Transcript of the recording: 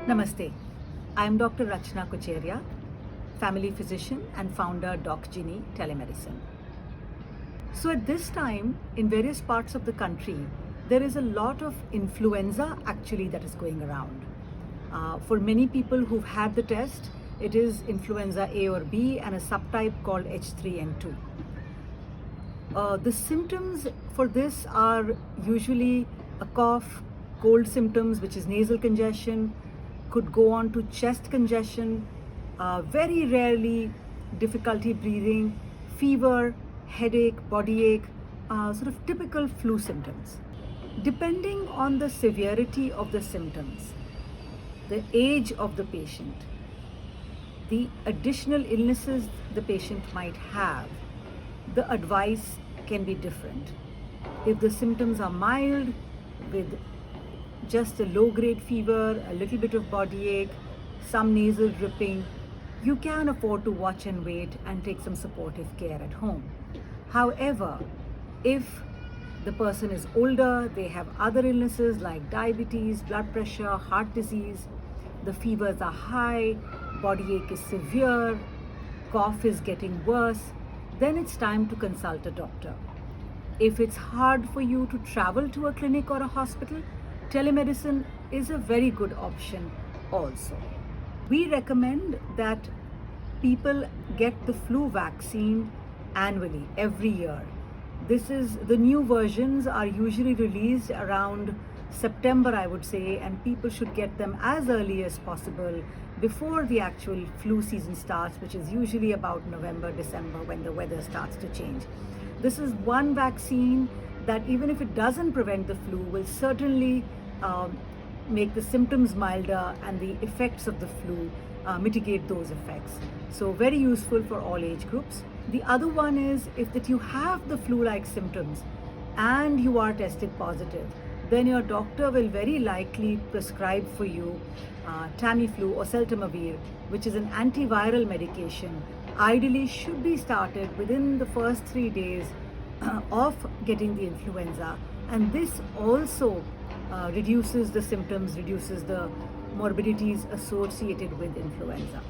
Namaste. I am Dr. Rachna Kucheria, family physician and founder Doc Ginny Telemedicine. So at this time, in various parts of the country, there is a lot of influenza actually that is going around. For many people who've had the test, it is influenza A or B and a subtype called H3N2. The symptoms for this are usually a cough, cold symptoms, which is nasal congestion, could go on to chest congestion, very rarely difficulty breathing, fever, headache, body ache, sort of typical flu symptoms. Depending on the severity of the symptoms, the age of the patient, the additional illnesses the patient might have, the advice can be different. If the symptoms are mild, with just a low-grade fever, a little bit of body ache, some nasal dripping, you can afford to watch and wait and take some supportive care at home. However, if the person is older, they have other illnesses like diabetes, blood pressure, heart disease, the fevers are high, body ache is severe, cough is getting worse, then it's time to consult a doctor. If it's hard for you to travel to a clinic or a hospital, telemedicine is a very good option also. We recommend that people get the flu vaccine annually, every year. The new versions are usually released around September, I would say, and people should get them as early as possible before the actual flu season starts, which is usually about November, December, when the weather starts to change. This is one vaccine that, even if it doesn't prevent the flu, will certainly make the symptoms milder and the effects of the flu mitigate those effects. So very useful for all age groups. The other one is if that you have the flu-like symptoms and you are tested positive, then your doctor will very likely prescribe for you Tamiflu or Seltamavir, which is an antiviral medication. Ideally should be started within the first 3 days of getting the influenza, and this also reduces the symptoms, reduces the morbidities associated with influenza.